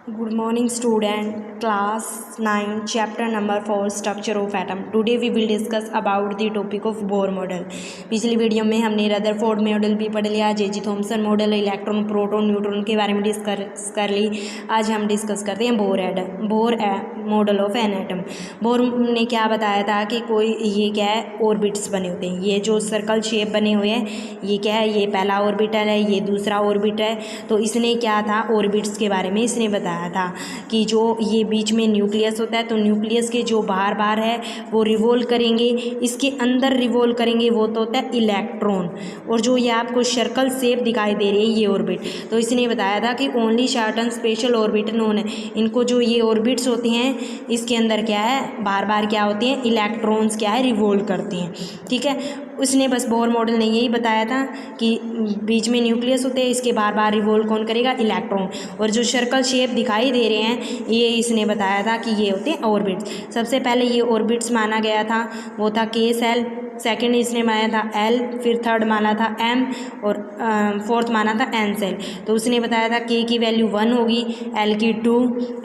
Good morning student, class 9, chapter number 4, structure of atom. Today we will discuss about the topic of Bohr model. पिछली video में हमने Rutherford model भी पढ़ लिया, J J. Thomson model, electron, proton, neutron के बारे में discuss कर ली। आज हम डिस्कस करते हैं Bohr model of an atom. Bore ने क्या बताया था कि कोई ये क्या है, ऑर्बिट्स बने होते हैं। ये जो सर्कल शेप बने हुए हैं ये क्या है, ये पहला ऑर्बिटल है, ये दूसरा ऑर्बिट है। तो इसने क्या था, ऑर्बिट्स के बारे में इसने बताया था कि जो ये बीच में न्यूक्लियस होता है, तो न्यूक्लियस के जो बाहर है वो रिवॉल्व करेंगे, इसके अंदर रिवॉल्व करेंगे वो तो होता है इलेक्ट्रॉन। और जो ये आपको सर्कल शेप दिखाई दे रही है ये ऑर्बिट, तो इसने बताया था कि only certain special orbit known है। इनको जो ये ऑर्बिट्स होती हैं इसके अंदर क्या है, बार क्या होती हैं, इलेक्ट्रॉन्स क्या है, रिवॉल्व करती हैं। ठीक है, उसने बस बोर मॉडल ने यही बताया था कि बीच में न्यूक्लियस होते हैं, इसके बार रिवॉल्व कौन करेगा, इलेक्ट्रॉन। और जो सर्कल शेप दिखाई दे रहे हैं ये इसने बताया था कि ये होते हैं ऑर्बिट्स। सबसे पहले ये ऑर्बिट्स माना गया था वो था के सेल, सेकंड इसने माना था एल, फिर थर्ड माना था एम और फोर्थ माना था एन सेल। तो उसने बताया था के की वैल्यू 1 होगी, एल की 2,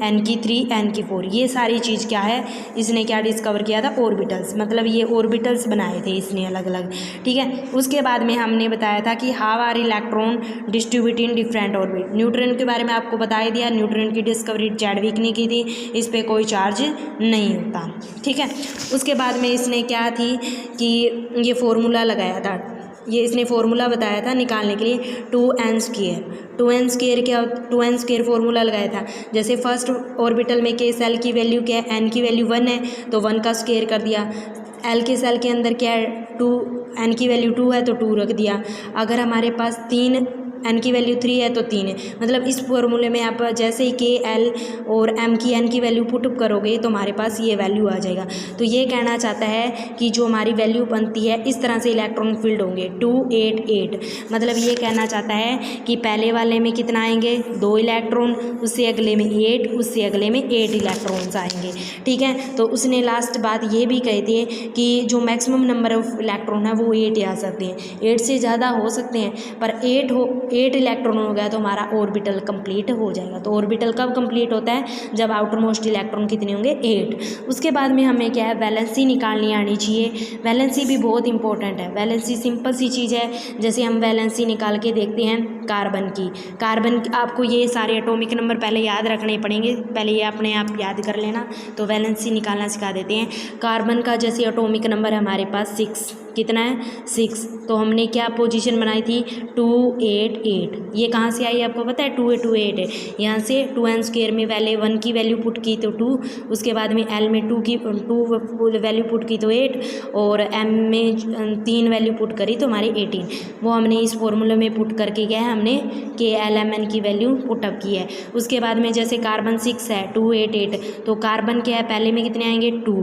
एन की 3, एन की 4। ये सारी चीज़ क्या है, इसने क्या डिस्कवर किया था, ऑर्बिटल्स। मतलब ये ऑर्बिटल्स बनाए थे इसने अलग अलग। ठीक है, उसके बाद में हमने बताया था कि how are electron distribute in different orbit. Neutron के बारे में आपको बता ही दिया, न्यूट्रॉन की डिस्कवरी चैडविक ने की थी, इस पर कोई चार्ज नहीं होता। ठीक है, उसके बाद में इसने क्या थी कि ये फॉर्मूला लगाया था, ये इसने फॉर्मूला बताया था निकालने के लिए 2n²। 2n² क्या, 2n² फॉर्मूला लगाया था। जैसे फर्स्ट ऑर्बिटल में के सेल की वैल्यू क्या है, एन की वैल्यू 1 है तो 1 का स्क्वायर कर दिया। एल के सेल के अंदर क्या है 2, एन की वैल्यू 2 है तो 2 रख दिया। अगर हमारे पास 3, एन की वैल्यू 3 है तो 3 है। मतलब इस फॉर्मूले में आप जैसे ही के एल और एम की एन की वैल्यू पुट अप करोगे तो हमारे पास ये वैल्यू आ जाएगा। तो ये कहना चाहता है कि जो हमारी वैल्यू बनती है इस तरह से इलेक्ट्रॉन फील्ड होंगे 2, 8, 8। मतलब ये कहना चाहता है कि पहले वाले में कितना आएंगे, 2 इलेक्ट्रॉन, उससे अगले में 8, उससे अगले में 8 इलेक्ट्रॉन्स आएंगे। ठीक है, तो उसने लास्ट बात ये भी कही थी कि जो मैक्सिमम नंबर ऑफ इलेक्ट्रॉन है वो 8 आ सकते हैं। 8 से ज़्यादा हो सकते हैं पर 8 इलेक्ट्रॉन हो गया तो हमारा ऑर्बिटल कंप्लीट हो जाएगा। तो ऑर्बिटल कब कंप्लीट होता है, जब आउटर मोस्ट इलेक्ट्रॉन कितने होंगे, 8। उसके बाद में हमें क्या है, वैलेंसी निकालनी आनी चाहिए। वैलेंसी भी बहुत इंपॉर्टेंट है। वैलेंसी सिंपल सी चीज़ है, जैसे हम वैलेंसी निकाल के देखते हैं कार्बन की। आपको ये सारे एटॉमिक नंबर पहले याद रखने पड़ेंगे, पहले ये अपने आप याद कर लेना। तो वैलेंसी निकालना सिखा देते हैं। कार्बन का जैसे एटॉमिक नंबर है हमारे पास 6, कितना है 6। तो हमने क्या पोजीशन बनाई थी 2, 8, 8। ये कहाँ से आई आपको पता है, 2, 8, 2, 8 है। यहाँ से 2n² में पहले 1 की वैल्यू पुट की तो 2, उसके बाद में एल में 2 वैल्यू पुट की तो 8 और एम में 3 वैल्यू पुट करी तो हमारी 18। वो हमने इस फॉर्मूले में पुट करके क्या है, हमने के एल एम एन की वैल्यू पुटअप की है। उसके बाद में जैसे कार्बन 6 है, 2, 8, 8। तो कार्बन क्या है, पहले में कितने आएंगे 2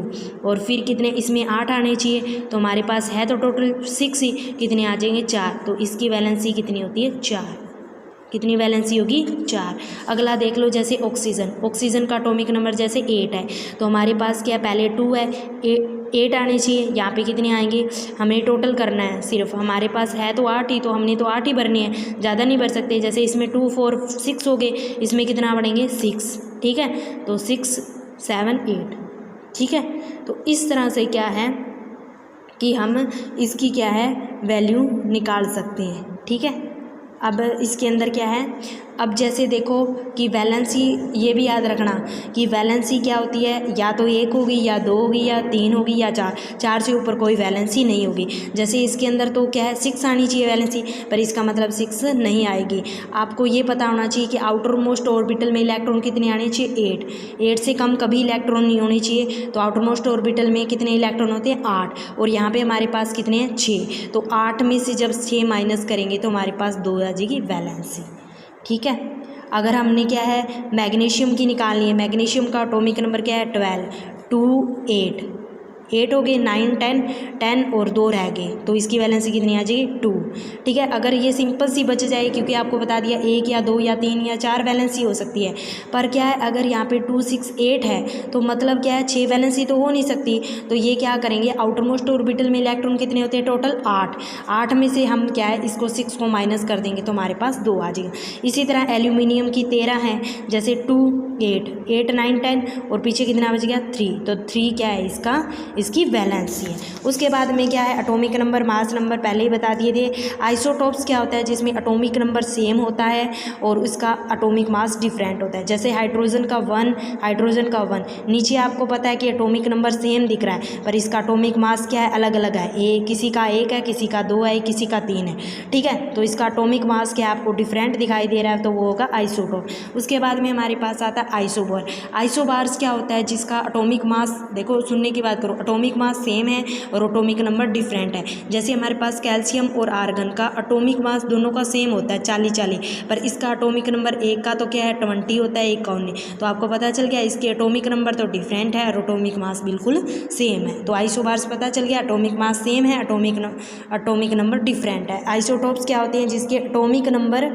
और फिर कितने, इसमें 8 आने चाहिए। तो हमारे पास है तो टोटल 6 ही, कितने आ जाएंगे 4। तो इसकी वैलेंसी कितनी होती है 4। कितनी वैलेंसी होगी 4। अगला देख लो, जैसे ऑक्सीजन का एटॉमिक नंबर जैसे 8 है तो हमारे पास क्या पहले 2 है, 8 आने चाहिए। यहाँ पे कितने आएंगे, हमें टोटल करना है सिर्फ, हमारे पास है तो 8 ही, तो हमने तो 8 ही भरनी है, ज़्यादा नहीं भर सकते। जैसे इसमें 2, 4, 6 हो गए, इसमें कितना बढ़ेंगे 6। ठीक है, तो 6, 7, 8। ठीक है, तो इस तरह से क्या है कि हम इसकी क्या है वैल्यू निकाल सकते हैं। ठीक है, अब इसके अंदर क्या है, अब जैसे देखो कि वैलेंसी, ये भी याद रखना कि वैलेंसी क्या होती है, या तो 1 होगी या 2 होगी या 3 होगी या 4 से ऊपर कोई वैलेंसी नहीं होगी। जैसे इसके अंदर तो क्या है 6 आनी चाहिए वैलेंसी, पर इसका मतलब 6 नहीं आएगी। आपको ये पता होना चाहिए कि आउटर मोस्ट ऑर्बिटल में इलेक्ट्रॉन कितने आने चाहिए, 8 से कम कभी इलेक्ट्रॉन नहीं होने चाहिए। तो आउटर मोस्ट ऑर्बिटल में कितने इलेक्ट्रॉन होते हैं 8, और यहाँ पर हमारे पास कितने हैं 6। तो 8 में से जब 6 माइनस करेंगे तो हमारे पास 2 आ जाएगी वैलेंसी। ठीक है, अगर हमने क्या है मैग्नीशियम की निकालनी है, मैग्नीशियम का एटॉमिक नंबर क्या है 12, 2, 8 हो गए, 9, 10 और 2 रह गए, तो इसकी वैलेंसी कितनी आ जाएगी 2। ठीक है, अगर ये सिंपल सी बच जाए, क्योंकि आपको बता दिया 1 या 2 या 3 या 4 वैलेंसी हो सकती है, पर क्या है अगर यहाँ पे 2, 6, 8 है तो मतलब क्या है 6 वैलेंसी तो हो नहीं सकती। तो ये क्या करेंगे, आउटर मोस्ट ऑर्बिटल में इलेक्ट्रॉन कितने होते हैं टोटल 8 में से हम क्या है इसको 6 को माइनस कर देंगे तो हमारे पास 2 आ जाएगा। इसी तरह एल्यूमिनियम की 13 है, जैसे 2 8, 8 9 10 और पीछे कितना बच गया 3, तो 3 क्या है इसकी वैलेंसी है। उसके बाद में क्या है एटॉमिक नंबर, मास नंबर पहले ही बता दिए थे। आइसोटोप्स क्या होता है, जिसमें एटॉमिक नंबर सेम होता है और उसका एटॉमिक मास डिफरेंट होता है। जैसे हाइड्रोजन का 1, नीचे आपको पता है कि एटॉमिक नंबर सेम दिख रहा है पर इसका एटॉमिक मास क्या है, अलग अलग है। किसी का 1 है, किसी का 2 है, किसी का 3 है, ठीक है। तो इसका एटॉमिक मास क्या आपको डिफरेंट दिखाई दे रहा है, तो वो होगा आइसोटोप। उसके बाद में हमारे पास आता है आइसोबार। आइसोबार्स क्या होता है, जिसका एटॉमिक मास, देखो सुनने की बात करो, एटॉमिक मास सेम है और एटॉमिक नंबर डिफरेंट है। जैसे हमारे पास कैल्शियम और आर्गन का एटॉमिक मास दोनों का सेम होता है 40-40, पर इसका एटॉमिक नंबर एक का तो क्या है 20 होता है, एक का 19। तो आपको पता चल गया इसके एटॉमिक नंबर तो डिफरेंट है और एटॉमिक मास बिल्कुल सेम है। तो आइसोबार्स पता चल गया, एटॉमिक मास सेम है, एटॉमिक नंबर डिफरेंट है। आइसोटोप्स क्या होते हैं, जिसके एटॉमिक नंबर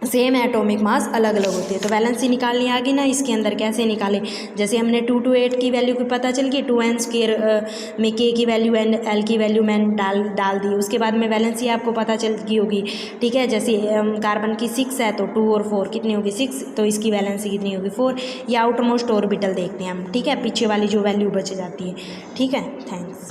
सेम है, एटॉमिक मास अलग अलग होती है। तो वैलेंसी निकालनी आ गई ना, इसके अंदर कैसे निकाले, जैसे हमने 2 to 8 की वैल्यू की पता चल गई, 2n² में k की वैल्यू एंड l की वैल्यू मैंने डाल दी। उसके बाद में वैलेंसी आपको पता चल गई होगी, ठीक है। जैसे कार्बन की 6 है तो 2 और 4 कितनी होगी 6, तो इसकी वैलेंसी कितनी होगी 4। ये आउटमोस्ट ऑर्बिटल देखते हैं हम, ठीक है, पीछे वाली जो वैल्यू बच जाती है, ठीक है। थैंक्स।